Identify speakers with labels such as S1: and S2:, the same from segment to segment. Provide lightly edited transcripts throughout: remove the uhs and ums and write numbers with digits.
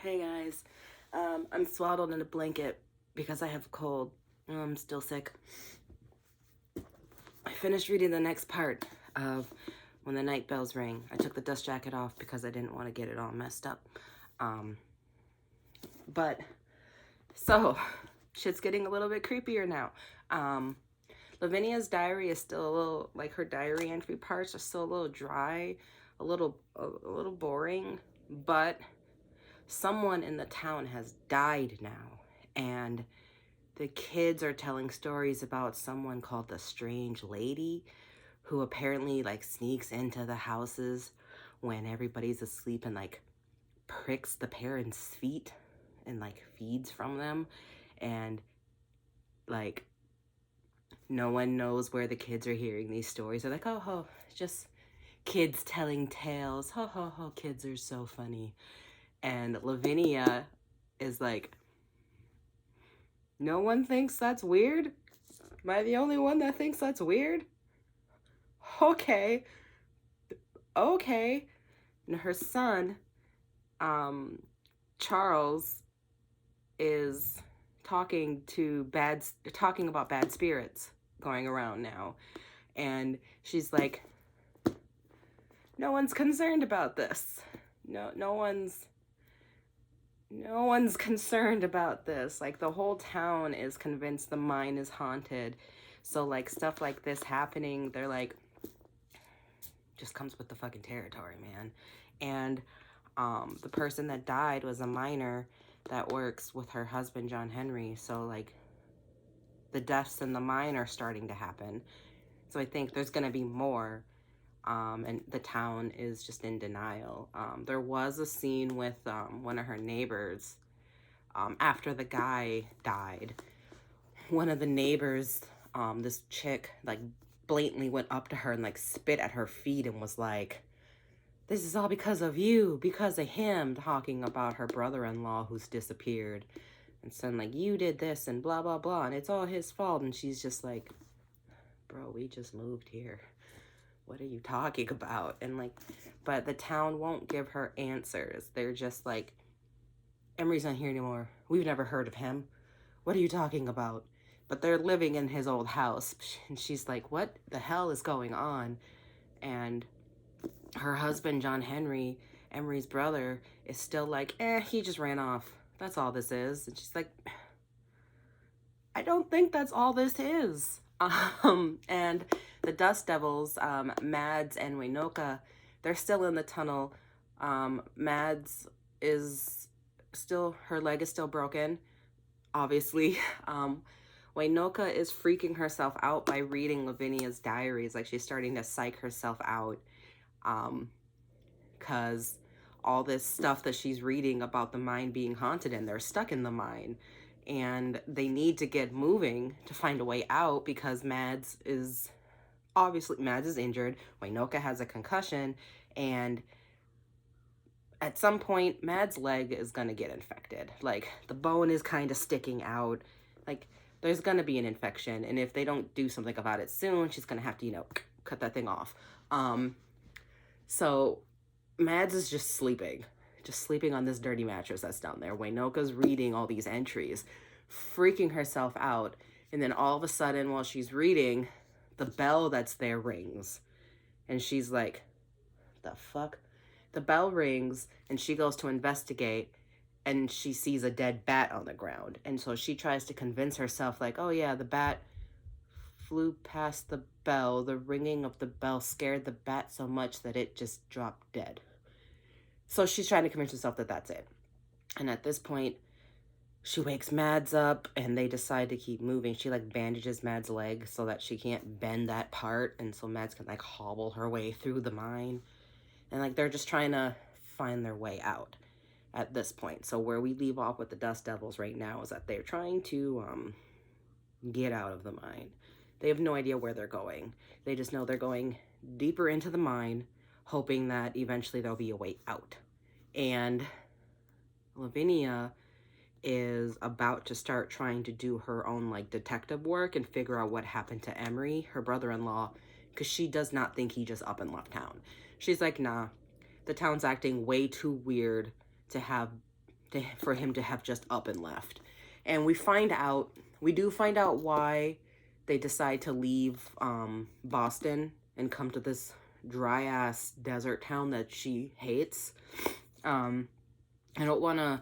S1: Hey guys, I'm swaddled in a blanket because I have a cold. I'm still sick. I finished reading the next part of When the Night Bells Ring. I took the dust jacket off because I didn't want to get it all messed up. Um, but so shit's getting a little bit creepier now. Lavinia's diary is still a little like her diary entry parts are still a little dry, a little boring, but someone in the town has died now, and the kids are telling stories about someone called the Strange Lady who apparently like sneaks into the houses when everybody's asleep and like pricks the parents' feet and like feeds from them, and like no one knows where the kids are hearing these stories. They're like, oh ho, just kids telling tales. Ho ho ho, kids are so funny. And Lavinia is like, no one thinks that's weird? Am I the only one that thinks that's weird? Okay, okay. And her son, um, Charles, is talking about bad spirits going around now. And she's like, no one's concerned about this. No one's concerned about this. Like the whole town is convinced the mine is haunted. So like stuff like this happening, they're like, just comes with the fucking territory, man. And the person that died was a miner that works with her husband, John Henry. So like the deaths in the mine are starting to happen. So I think there's gonna be more. And the town is just in denial. There was a scene with one of her neighbors after the guy died. One of the neighbors, this chick, like blatantly went up to her and like spit at her feet and was like, this is all because of you, because of him, talking about her brother-in-law who's disappeared. And saying like, you did this and blah, blah, blah, and it's all his fault. And she's just like, bro, we just moved here. What are you talking about? And like, but the town won't give her answers. They're just like, Emery's not here anymore. We've never heard of him. What are you talking about? But they're living in his old house. And she's like, what the hell is going on? And her husband, John Henry, Emery's brother, is still like, he just ran off. That's all this is. And she's like, I don't think that's all this is. And the Dust Devils, Mads and Waynoka, they're still in the tunnel. Mads is still, her leg is still broken, obviously. Waynoka is freaking herself out by reading Lavinia's diaries. Like she's starting to psych herself out. Because all this stuff that she's reading about the mine being haunted and they're stuck in the mine. And they need to get moving to find a way out because Mads is injured. Waynoka has a concussion, and at some point, Mads' leg is gonna get infected. Like the bone is kind of sticking out. Like there's gonna be an infection, and if they don't do something about it soon, she's gonna have to, cut that thing off. So Mads is just sleeping on this dirty mattress that's down there. Waynoka's reading all these entries, freaking herself out. And then all of a sudden, while she's reading, the bell that's there rings. And she's like, the fuck? The bell rings, and she goes to investigate, and she sees a dead bat on the ground. And so she tries to convince herself, like, oh yeah, the bat flew past the bell. The ringing of the bell scared the bat so much that it just dropped dead. So she's trying to convince herself that that's it. And at this point, she wakes Mads up and they decide to keep moving. She like bandages Mads' leg so that she can't bend that part. And so Mads can like hobble her way through the mine. And like they're just trying to find their way out at this point. So where we leave off with the Dust Devils right now is that they're trying to get out of the mine. They have no idea where they're going. They just know they're going deeper into the mine, hoping that eventually there'll be a way out. And Lavinia is about to start trying to do her own like detective work and figure out what happened to Emery, her brother-in-law, because she does not think he just up and left town. She's like, nah, the town's acting way too weird to have for him to have just up and left. And we do find out why they decide to leave Boston and come to this dry ass desert town that she hates. I don't want to,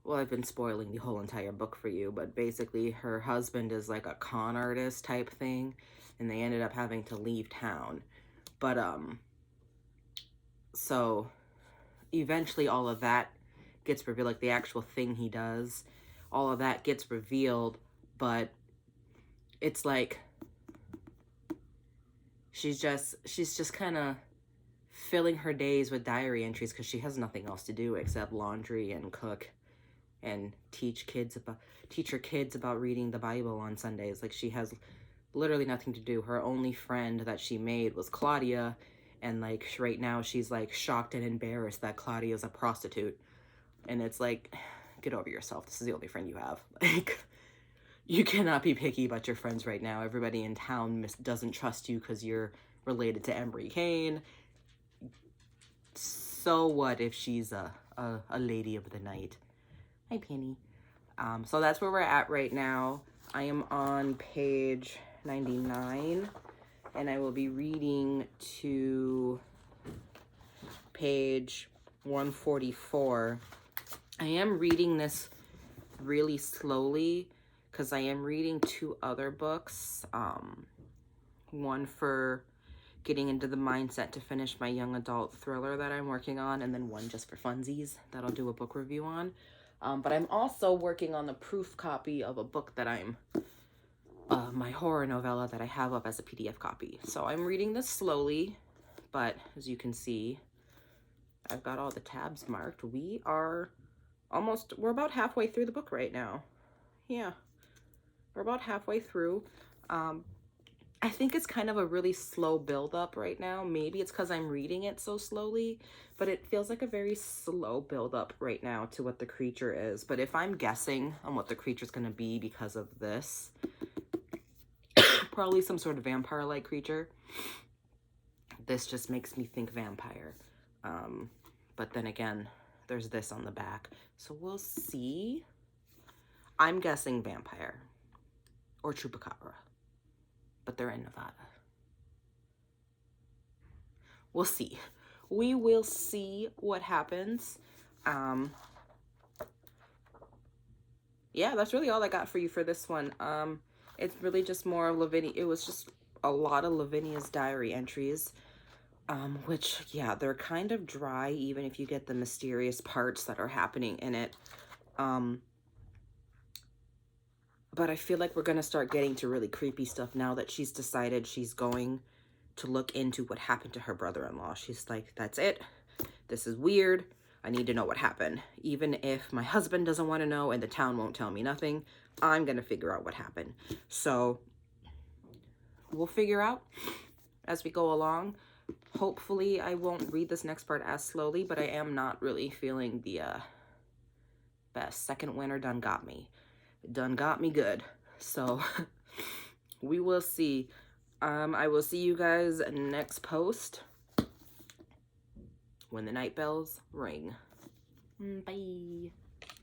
S1: well, I've been spoiling the whole entire book for you, but basically her husband is like a con artist type thing, and they ended up having to leave town. But so eventually all of that gets revealed, like the actual thing he does, all of that gets revealed, but it's like she's just kind of filling her days with diary entries because she has nothing else to do except laundry and cook and teach her kids about reading the Bible on Sundays. Like, she has literally nothing to do. Her only friend that she made was Claudia, and like right now she's like shocked and embarrassed that Claudia's a prostitute. And it's like, get over yourself. This is the only friend you have. Like, you cannot be picky about your friends right now. Everybody in town doesn't trust you because you're related to Emery Kane. So what if she's a lady of the night? Hi, Penny. So that's where we're at right now. I am on page 99, and I will be reading to page 144. I am reading this really slowly because I am reading 2 other books. One for getting into the mindset to finish my young adult thriller that I'm working on, and then one just for funsies that I'll do a book review on. But I'm also working on the proof copy of a book that my horror novella that I have up as a PDF copy. So I'm reading this slowly, but as you can see, I've got all the tabs marked. We're about halfway through the book right now. Yeah, we're about halfway through. I think it's kind of a really slow build up right now. Maybe it's because I'm reading it so slowly, but it feels like a very slow build up right now to what the creature is. But if I'm guessing on what the creature's going to be because of this, probably some sort of vampire-like creature. This just makes me think vampire. But then again, there's this on the back. So we'll see. I'm guessing vampire or chupacabra, but they're in Nevada. We'll see. We will see what happens. Yeah, that's really all I got for you for this one. It's really just more of Lavinia. It was just a lot of Lavinia's diary entries, which, yeah, they're kind of dry, even if you get the mysterious parts that are happening in it. But I feel like we're going to start getting to really creepy stuff now that she's decided she's going to look into what happened to her brother-in-law. She's like, that's it. This is weird. I need to know what happened. Even if my husband doesn't want to know and the town won't tell me nothing, I'm going to figure out what happened. So we'll figure out as we go along. Hopefully I won't read this next part as slowly, but I am not really feeling the best. Second winter done got me. Done got me good. So we will see. I will see you guys next post when the night bells ring. Bye.